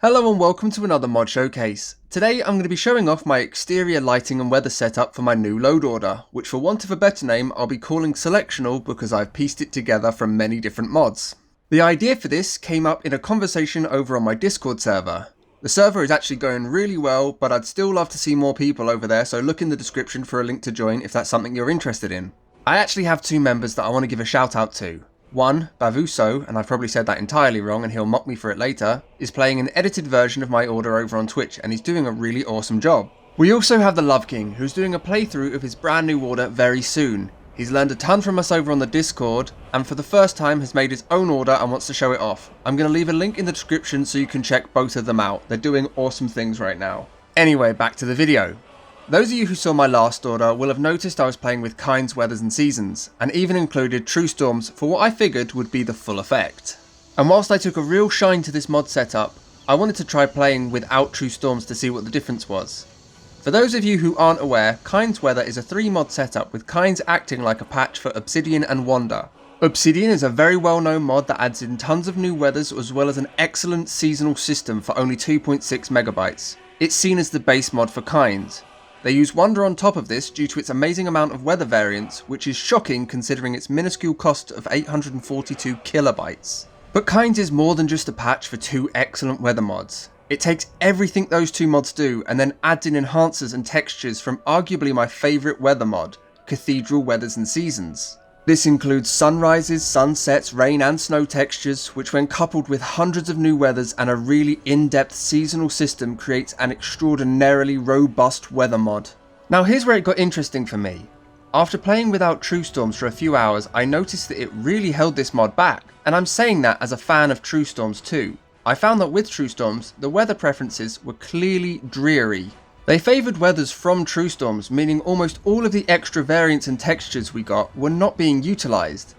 Hello and welcome to another mod showcase. Today I'm going to be showing off my exterior lighting and weather setup for my new load order, which for want of a better name I'll be calling Selectional because I've pieced it together from many different mods. The idea for this came up in a conversation over on my Discord server. The server is actually going really well, but I'd still love to see more people over there, so look in the description for a link to join if that's something you're interested in. I actually have two members that I want to give a shout out to. One, Bavuso, and I've probably said that entirely wrong and he'll mock me for it later, is playing an edited version of my order over on Twitch and he's doing a really awesome job. We also have the Love King, who's doing a playthrough of his brand new order very soon. He's learned a ton from us over on the Discord, and for the first time has made his own order and wants to show it off. I'm going to leave a link in the description so you can check both of them out. They're doing awesome things right now. Anyway, back to the video. Those of you who saw my last order will have noticed I was playing with kinds, weathers and seasons, and even included true storms for what I figured would be the full effect. And whilst I took a real shine to this mod setup, I wanted to try playing without true storms to see what the difference was. For those of you who aren't aware, Kinds Weather is a 3 mod setup with Kinds acting like a patch for Obsidian and Wander. Obsidian is a very well known mod that adds in tons of new weathers as well as an excellent seasonal system for only 2.6 megabytes. It's seen as the base mod for Kinds. They use Wander on top of this due to its amazing amount of weather variance, which is shocking considering its minuscule cost of 842 kilobytes. But Kinds is more than just a patch for 2 excellent weather mods. It takes everything those 2 mods do and then adds in enhancers and textures from arguably my favourite weather mod, Cathedral Weathers and Seasons. This includes sunrises, sunsets, rain and snow textures, which when coupled with hundreds of new weathers and a really in-depth seasonal system creates an extraordinarily robust weather mod. Now here's where it got interesting for me. After playing without true storms for a few hours, I noticed that it really held this mod back, and I'm saying that as a fan of true storms too. I found that with true storms, the weather preferences were clearly dreary. They favoured weathers from true storms, meaning almost all of the extra variants and textures we got were not being utilised.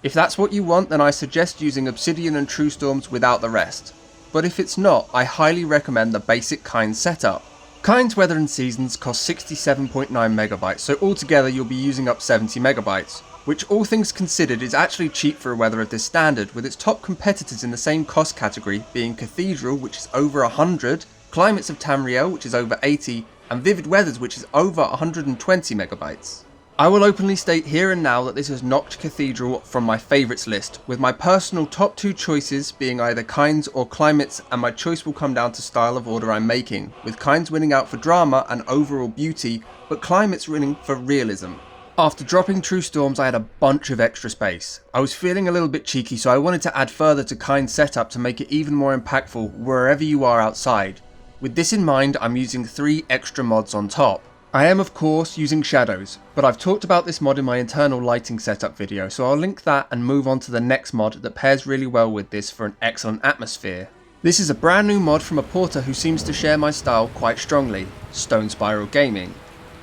If that's what you want, then I suggest using Obsidian and true storms without the rest. But if it's not, I highly recommend the basic Kinds setup. Kinds Weather and Seasons cost 67.9 megabytes, so altogether you'll be using up 70 megabytes, which all things considered is actually cheap for a weather of this standard, with its top competitors in the same cost category being Cathedral, which is over 100, Climates of Tamriel, which is over 80, and Vivid Weathers, which is over 120 megabytes. I will openly state here and now that this has knocked Cathedral from my favourites list, with my personal top 2 choices being either Kinds or Climates, and my choice will come down to style of order I'm making, with Kinds winning out for drama and overall beauty, but Climates winning for realism. After dropping True Storms, I had a bunch of extra space. I was feeling a little bit cheeky, so I wanted to add further to Kinds setup to make it even more impactful wherever you are outside. With this in mind, I'm using 3 extra mods on top. I am of course using shadows, but I've talked about this mod in my internal lighting setup video, so I'll link that and move on to the next mod that pairs really well with this for an excellent atmosphere. This is a brand new mod from a porter who seems to share my style quite strongly, Stone Spiral Gaming.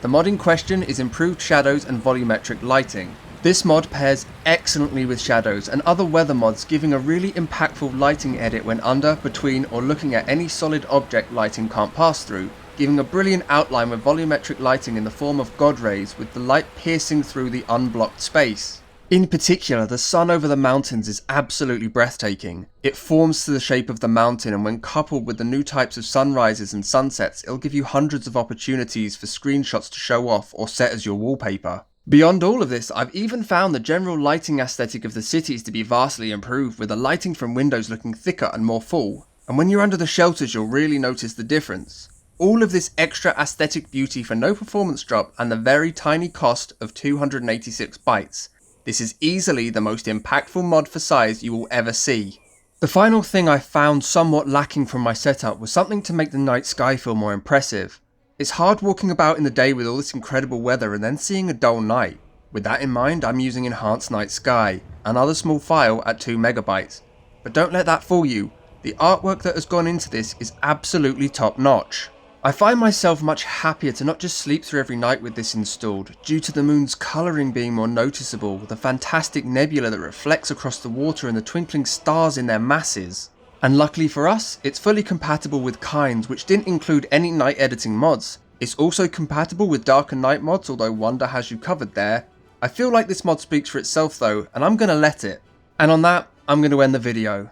The mod in question is improved shadows and volumetric lighting. This mod pairs excellently with shadows and other weather mods, giving a really impactful lighting edit when under, between or looking at any solid object lighting can't pass through, giving a brilliant outline with volumetric lighting in the form of God rays with the light piercing through the unblocked space. In particular, the sun over the mountains is absolutely breathtaking. It forms to the shape of the mountain, and when coupled with the new types of sunrises and sunsets, it'll give you hundreds of opportunities for screenshots to show off or set as your wallpaper. Beyond all of this, I've even found the general lighting aesthetic of the cities to be vastly improved, with the lighting from windows looking thicker and more full, and when you're under the shelters you'll really notice the difference. All of this extra aesthetic beauty for no performance drop and the very tiny cost of 286 bytes. This is easily the most impactful mod for size you will ever see. The final thing I found somewhat lacking from my setup was something to make the night sky feel more impressive. It's hard walking about in the day with all this incredible weather and then seeing a dull night. With that in mind, I'm using Enhanced Night Sky, another small file at 2 megabytes. But don't let that fool you, the artwork that has gone into this is absolutely top notch. I find myself much happier to not just sleep through every night with this installed, due to the moon's colouring being more noticeable, the fantastic nebula that reflects across the water and the twinkling stars in their masses. And luckily for us, it's fully compatible with Kinds, which didn't include any night editing mods. It's also compatible with dark and night mods, although Wander has you covered there. I feel like this mod speaks for itself though, and I'm going to let it. And on that, I'm going to end the video.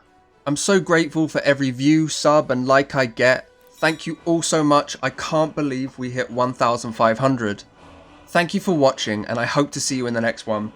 I'm so grateful for every view, sub and like I get. Thank you all so much. I can't believe we hit 1,500. Thank you for watching, and I hope to see you in the next one.